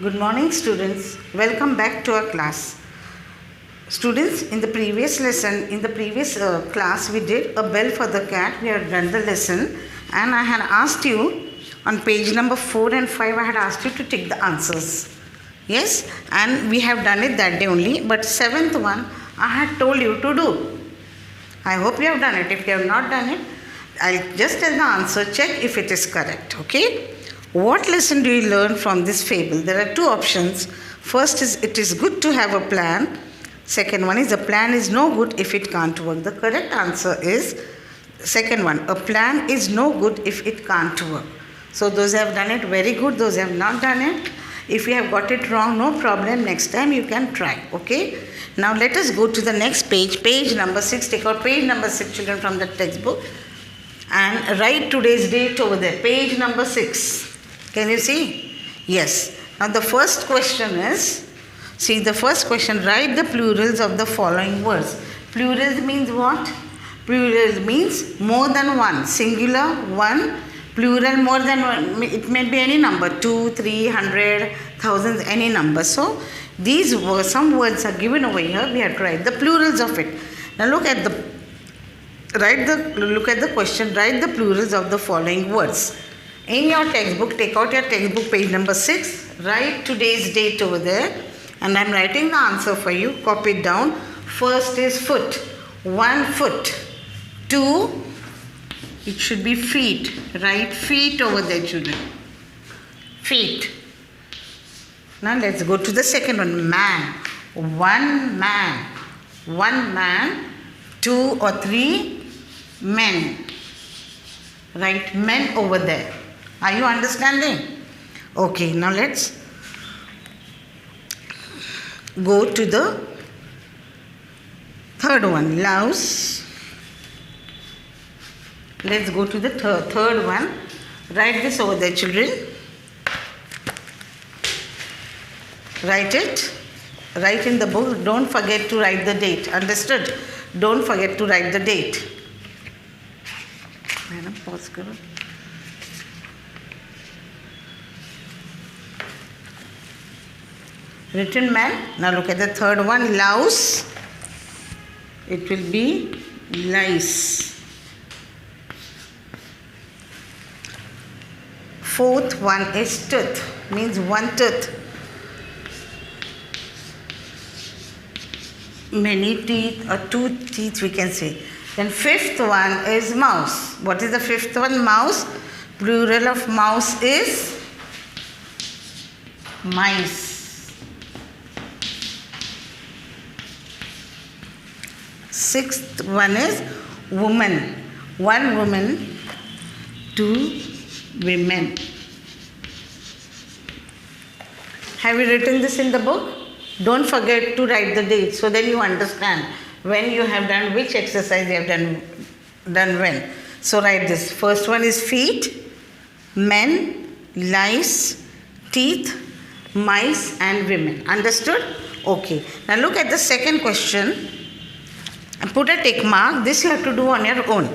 Good morning, students. Welcome back to our class. Students, in the previous lesson, in the previous class, we did a bell for the cat. We had done the lesson, and I had asked you on page number 4 and 5, I had asked you to take the answers. Yes, and we have done it that day only, but 7th one, I had told you to do. I hope you have done it. If you have not done it, I'll just tell the answer, check if it is correct, okay? What lesson do you learn from this fable? There are two options. First is, it is good to have a plan. Second one is, a plan is no good if it can't work. The correct answer is, second one, a plan is no good if it can't work. So those who have done it, very good. Those who have not done it, if you have got it wrong, no problem. Next time you can try, okay? Now let us go to the next page, page number 6. Take out page number 6, children, from the textbook and write today's date over there. Page number 6. Can you see? Yes. Now the first question is, see the first question, write the plurals of the following words. Plurals means what? Plural means more than one. Singular, one. Plural, more than one. It may be any number, 2, 3, 100, thousands, any number. So these words, some words are given over here. We have to write the plurals of it. Now look at the question. Write the plurals of the following words. In your textbook, take out your textbook, page number 6. Write today's date over there. And I am writing the answer for you. Copy it down. First is foot. 1 foot. 2, it should be feet. Write feet over there, children. Feet. Now let's go to the second one. Man. 1 man. 1 man. 2 or 3 men. Write men over there. Are you understanding? Okay, now let's go to the third one. Louse. Let's go to the third one. Write this over there, children. Write it. Write in the book. Don't forget to write the date. Understood? Don't forget to write the date. Madam, pause karo. Written man. Now look at the third one. Louse. It will be lice. Fourth one is tooth. Means one tooth. Many teeth or 2 teeth we can say. Then fifth one is mouse. What is the fifth one? Mouse. Plural of mouse is mice. Sixth one is woman. 1 woman, 2 women. Have you written this in the book? Don't forget to write the date so then you understand when you have done which exercise you have done when. So write this. First one is feet, men, lice, teeth, mice and women. Understood? Okay. Now look at the second question. Put a tick mark. This you have to do on your own.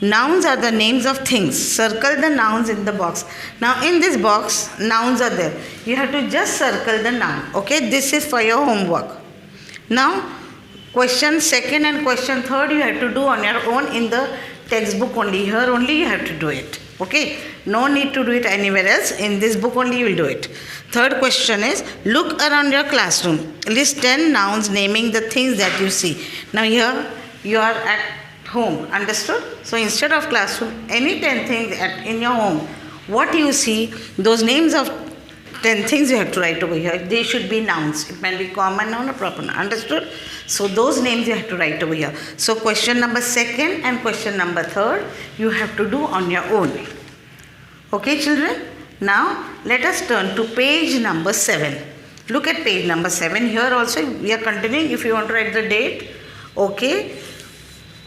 Nouns are the names of things. Circle the nouns in the box. Now in this box, nouns are there. You have to just circle the noun. Okay, this is for your homework. Now, question second and question third you have to do on your own in the textbook only. Here only you have to do it. Okay, no need to do it anywhere else. In this book only you will do it. Third question is, look around your classroom. List 10 nouns naming the things that you see. Now here you are at home. Understood? So instead of classroom, any 10 things in your home, what you see, those names of 10 things you have to write over here. They should be nouns. It may be common noun or proper noun. Understood? So those names you have to write over here. So question number 2nd and question number 3rd you have to do on your own. Okay, children? Now let us turn to page number 7. Look at page number 7. Here also we are continuing. If you want to write the date, okay.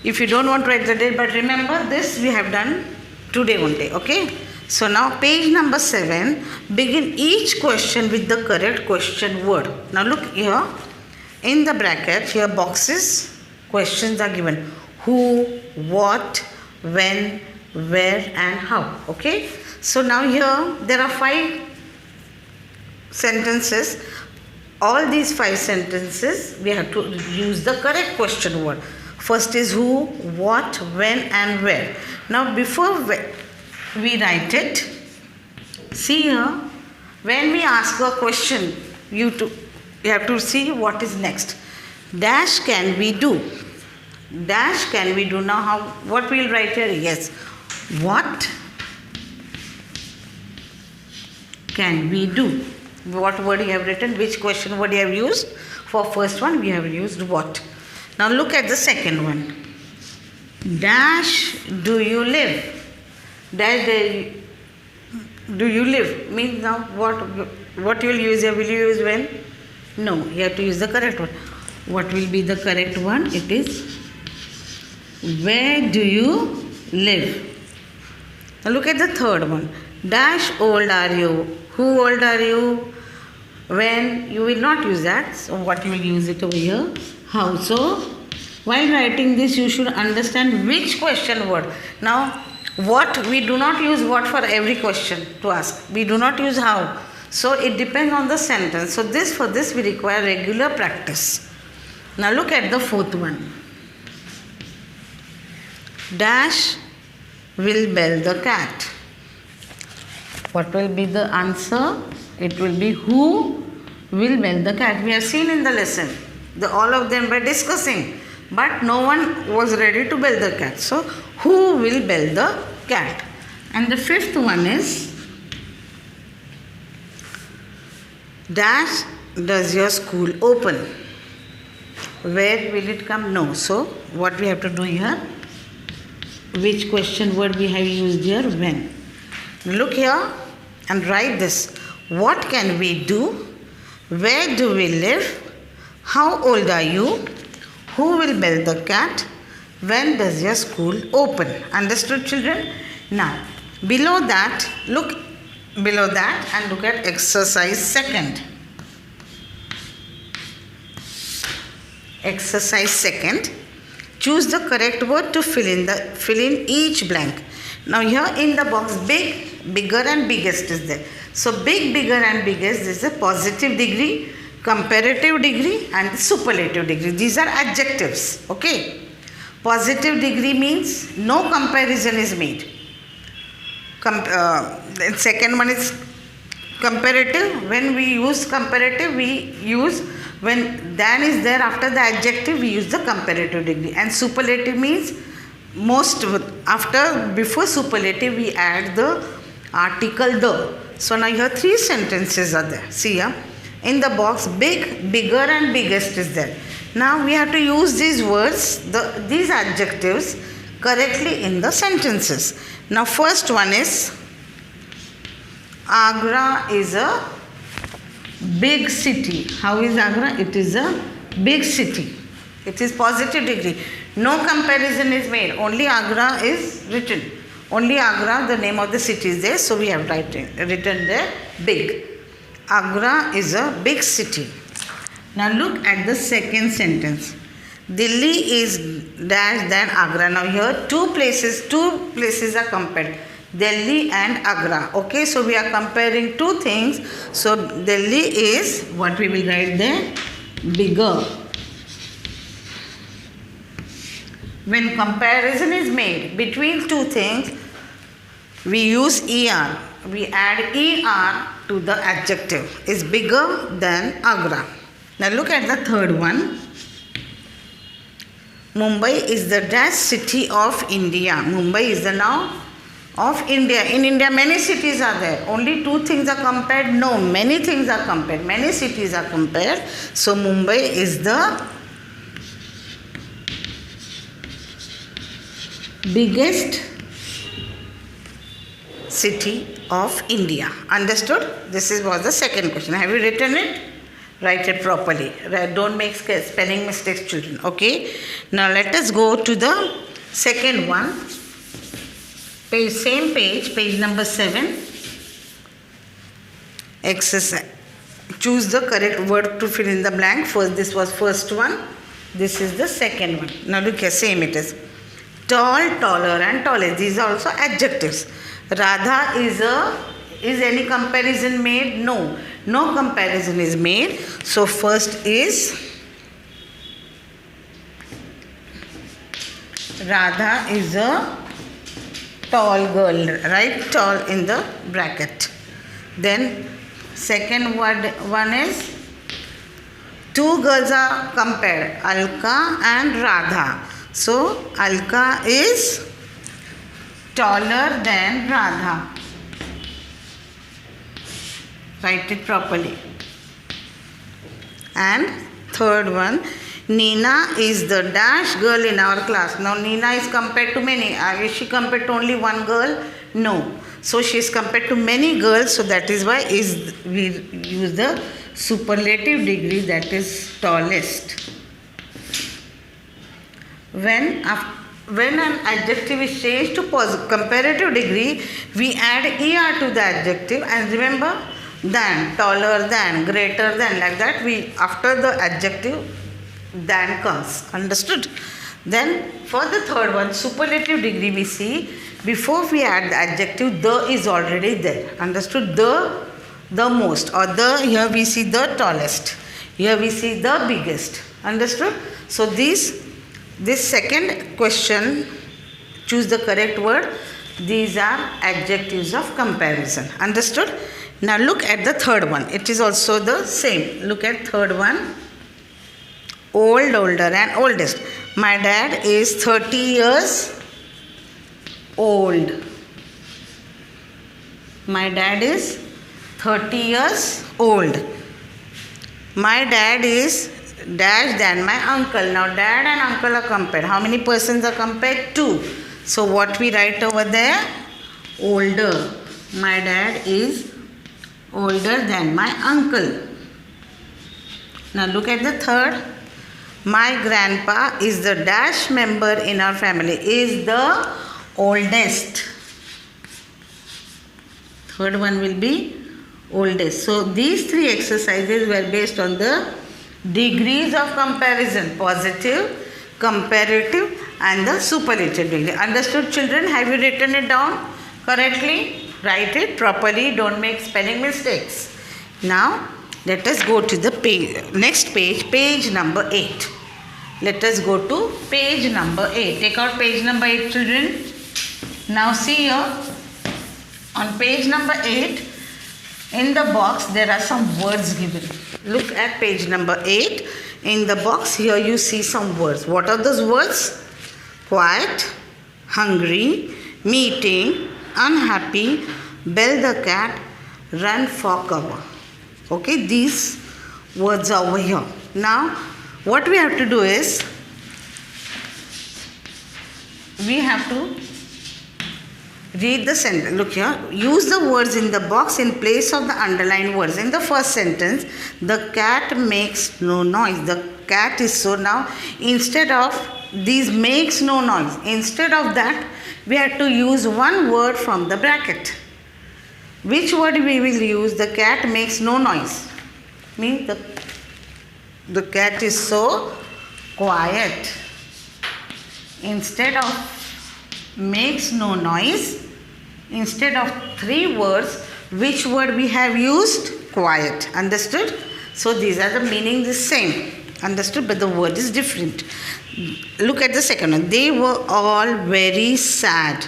If you don't want to write the date, but remember this we have done today only, okay? So now page number 7, begin each question with the correct question word. Now look here, in the bracket, here boxes, questions are given. Who, what, when, where and how, okay? So now here there are 5 sentences, all these 5 sentences, we have to use the correct question word. First is who, what, when and where. Now before we write it, see here, when we ask a question, you have to see what is next. Dash can we do? Dash can we do? Now what we will write here? Yes. What can we do? What word you have written? Which question word you have used? For first one we have used what. Now look at the second one. Dash do you live? Dash do you live? Means now what you will use here? Will you use when? No, you have to use the correct one. What will be the correct one? It is where do you live? Now look at the third one. Dash old are you? Who old are you? When? You will not use that. So what you will use it over here? How? So while writing this you should understand which question word. Now what, we do not use what for every question to ask. We do not use how. So it depends on the sentence. So for this we require regular practice. Now look at the fourth one. Dash will bell the cat. What will be the answer? It will be who will bell the cat. We have seen in the lesson, all of them were discussing, but no one was ready to bell the cat. So who will bell the cat? And the fifth one is, dash does your school open? Where will it come? No. So what we have to do here? Which question word we have used here? When. Look here and write this. What can we do? Where do we live? How old are you? Who will bell the cat? When does your school open? Understood, children? Now, below that, look below that and look at exercise second. Exercise second. Choose the correct word to fill in each blank. Now here in the box, big, bigger and biggest is there. So big, bigger and biggest is the positive degree, comparative degree and superlative degree. These are adjectives. Okay. Positive degree means no comparison is made. The second one is comparative. When we use comparative, we use when than is there after the adjective, we use the comparative degree. And superlative means before superlative we add the article the. So now here 3 sentences are there. See here in the box, big, bigger and biggest is there. Now we have to use these words, these adjectives correctly in the sentences. Now first one is, Agra is a big city. How is Agra? It is a big city. It is positive degree. No comparison is made. Only Agra is written. Only Agra, the name of the city is there. So we have written there big. Agra is a big city. Now look at the second sentence. Delhi is dash than Agra. Now here two places are compared. Delhi and Agra. Okay, so we are comparing 2 things. So Delhi is, what we will write there? Bigger. When comparison is made between 2 things, we use ER. We add ER to the adjective. Is bigger than Agra. Now look at the third one. Mumbai is the dash city of India. Mumbai is the noun of India. In India, many cities are there. Only 2 things are compared? No, many things are compared. Many cities are compared. So Mumbai is the biggest city of India. Understood? This was the second question. Have you written it? Write it properly. Don't make spelling mistakes, children. Okay. Now let us go to the second one. Same page, page number 7. Exercise. Choose the correct word to fill in the blank. First, this was first one. This is the second one. Now look here, same it is. Tall, taller and tallest. These are also adjectives. Radha is any comparison made? No. no comparison is made. So first is Radha is a tall girl, right? Tall in the bracket. Then second one is two girls are compared, Alka and Radha. So Alka is taller than Radha. Write it properly. And third one, Neena is the dash girl in our class. Now Neena is compared to many. Is she compared to only one girl? No. So she is compared to many girls. So that is why we use the superlative degree, that is tallest. When an adjective is changed to comparative degree, we add er to the adjective, and remember, than, taller than, greater than, like that, we after the adjective than comes. Understood? Then for the third one, superlative degree, we see before we add the adjective, the is already there. Understood? The most, or the, here we see the tallest, here we see the biggest. Understood? So this second question, choose the correct word. These are adjectives of comparison. Understood? Now look at the third one. It is also the same. Look at third one. Old, older and oldest. My dad is 30 years old. My dad is 30 years old. My dad is dash than my uncle. Now dad and uncle are compared. How many persons are compared? 2. So what we write over there? Older. My dad is older than my uncle. Now look at the third. My grandpa is the dash member in our family. Is the oldest. Third one will be oldest. So these three exercises were based on the degrees of comparison, positive, comparative and the superlative degree. Understood, children? Have you written it down correctly? Write it properly. Don't make spelling mistakes. Now let us go to the next page, page number 8. Let us go to page number 8. Take out page number 8, children. Now see here, on page number 8, in the box there are some words given. Look at page number 8. In the box here you see some words. What are those words? Quiet, hungry, meeting, unhappy, bell the cat, run for cover. Okay, these words are over here. Now what we have to do is, we have to read the sentence. Look here. Use the words in the box in place of the underlined words. In the first sentence, the cat makes no noise. The cat is so. Now, instead of these makes no noise, instead of that, we have to use one word from the bracket. Which word we will use? The cat makes no noise. Means the cat is so quiet. Instead of makes no noise, instead of 3 words, which word we have used? Quiet. Understood? So these are the meaning the same. Understood? But the word is different. Look at the second one. They were all very sad.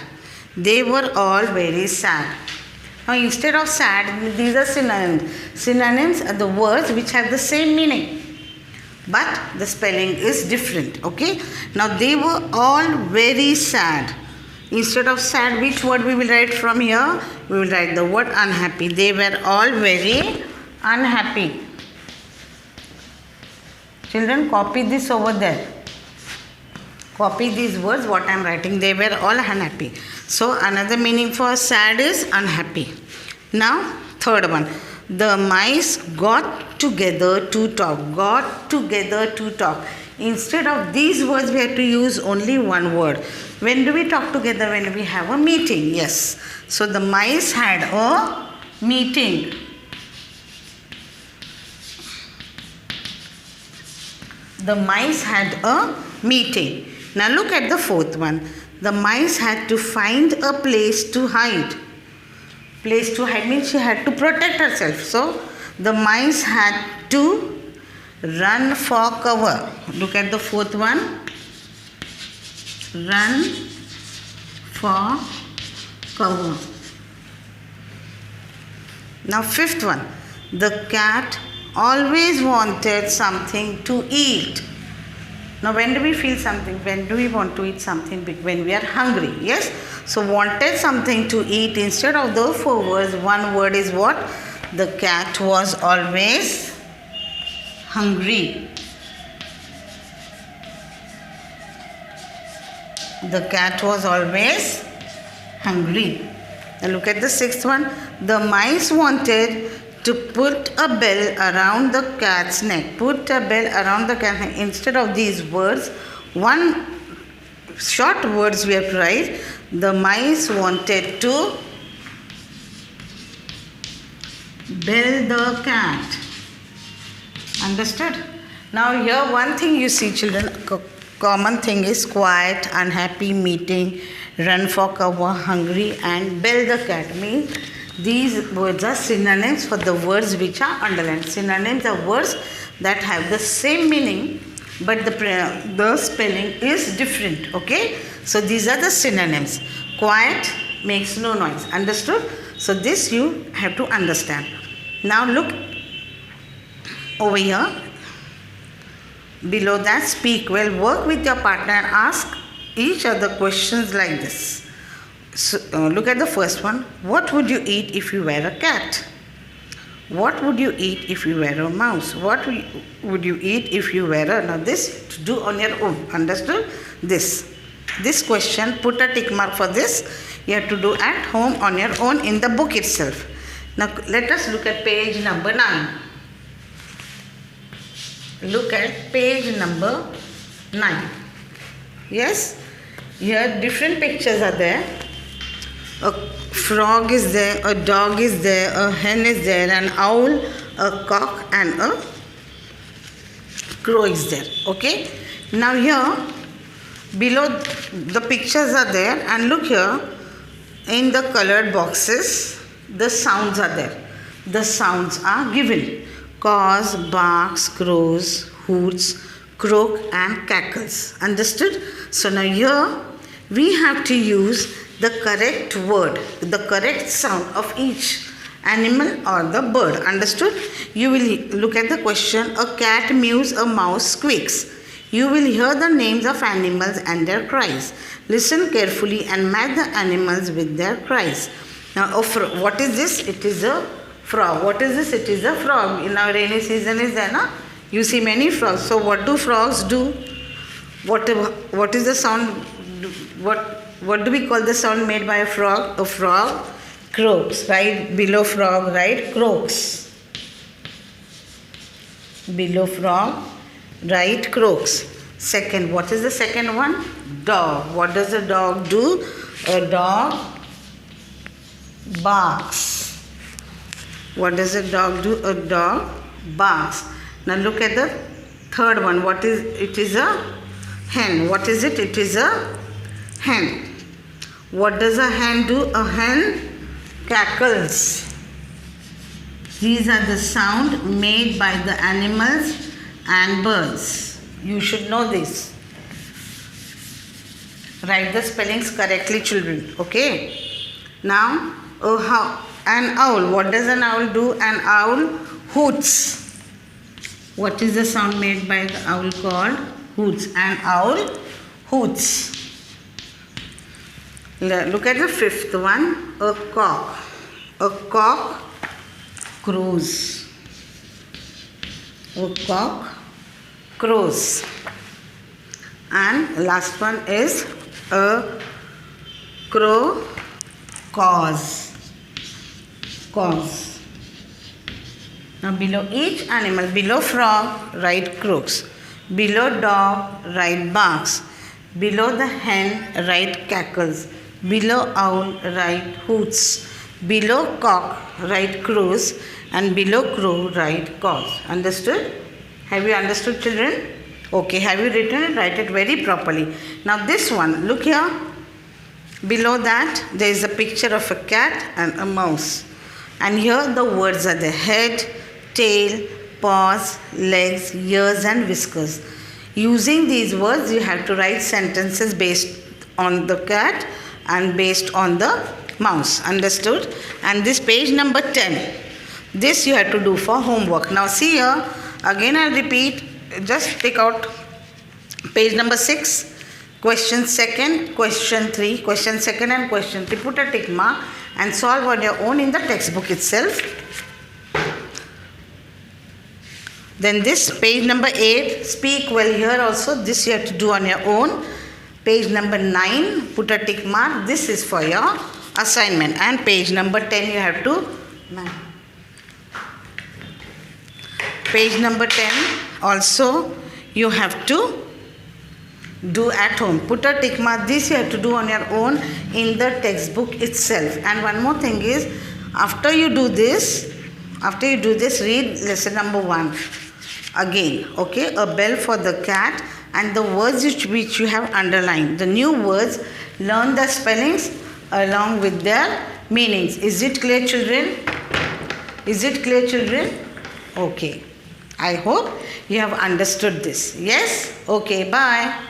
They were all very sad. Now instead of sad, these are synonyms. Synonyms are the words which have the same meaning, but the spelling is different. Okay? Now they were all very sad. Instead of sad, which word we will write from here? We will write the word unhappy. They were all very unhappy. Children, copy this over there. Copy these words, what I am writing. They were all unhappy. So another meaning for sad is unhappy. Now, third one. The mice got together to talk. Got together to talk. Instead of these words, we have to use only one word. When do we talk together? When we have a meeting. Yes. So the mice had a meeting. The mice had a meeting. Now look at the fourth one. The mice had to find a place to hide. Place to hide means she had to protect herself. So The mice had to run for cover. Look at the fourth one. Run for cover. Now fifth one. The cat always wanted something to eat. Now when do we feel something? When do we want to eat something? When we are hungry. Yes? So wanted something to eat. Instead of those 4 words, one word is what? The cat was always hungry. The cat was always hungry. Now look at the 6th one. The mice wanted to put a bell around the cat's neck. Put a bell around the cat's neck. Instead of these words, one short words we have to write. The mice wanted to bell the cat. Understood? Now here one thing you see, children, common thing is quiet, unhappy, meeting, run for cover, hungry, and bell the cat. Means these words are synonyms for the words which are underlined. Synonyms are words that have the same meaning, but the spelling is different. Okay? So these are the synonyms. Quiet makes no noise. Understood? So this you have to understand. Now look over here. Below that, speak well. Work with your partner and ask each other questions like this. So, look at the first one. What would you eat if you were a cat? What would you eat if you were a mouse? What would you eat if you were a... Now this to do on your own. Understood? This question, put a tick mark for this. You have to do at home on your own in the book itself. Now let us look at page number 9. Look at page number 9. Yes? Here different pictures are there. A frog is there, a dog is there, a hen is there, an owl, a cock, and a crow is there. Okay? Now here, below the pictures are there, and look here, in the colored boxes, the sounds are there. The sounds are given. Caws, barks, crows, hoots, croak, and cackles. Understood? So now here, we have to use the correct word, the correct sound of each animal or the bird. Understood? You will look at the question. A cat mews, a mouse squeaks. You will hear the names of animals and their cries. Listen carefully and match the animals with their cries. Now, what is this? It is a frog. What is this? It is a frog. In our rainy season is there, na? You see many frogs. So what do frogs do? What is the sound? What do we call the sound made by a frog? A frog croaks, right? Below frog, right? Croaks. Below frog, right? Croaks. Second, what is the second one? Dog. What does a dog do? A dog barks. What does a dog do? A dog barks. Now look at the third one. What is it? Is a hen. What is it? It is a hen. What does a hen do? A hen cackles. These are the sound made by the animals and birds. You should know this. Write the spellings correctly, children. Okay? Now, an owl. What does an owl do? An owl hoots. What is the sound made by the owl called? Hoots. An owl hoots. Look at the fifth one. A cock. A cock crows. A cock crows. And last one is a crow caws. Caws. Now below each animal, below frog, write croaks. Below dog, write barks. Below the hen, write cackles. Below owl, write hoots. Below cock, write crows. And below crow, write caws. Understood? Have you understood, children? Okay, have you written it? Write it very properly. Now this one, look here. Below that, there is a picture of a cat and a mouse. And here the words are the head, tail, paws, legs, ears and whiskers. Using these words you have to write sentences based on the cat and based on the mouse. Understood? And this page number 10. This you have to do for homework. Now see here, again I'll repeat, just take out page number 6. Question second, question 3, question second and question 3. Put a tick mark and solve on your own in the textbook itself. Then this page number 8, speak well here also. This you have to do on your own. Page number 9, put a tick mark. This is for your assignment. And page number 10 you have to. Page number 10 also you have to do at home. Put a tick mark. This you have to do on your own in the textbook itself. And one more thing is, after you do this, read lesson number 1 again. Okay, a bell for the cat and the words which you have underlined. The new words, learn the spellings along with their meanings. Is it clear, children? Is it clear, children? Okay. I hope you have understood this. Yes? Okay, bye.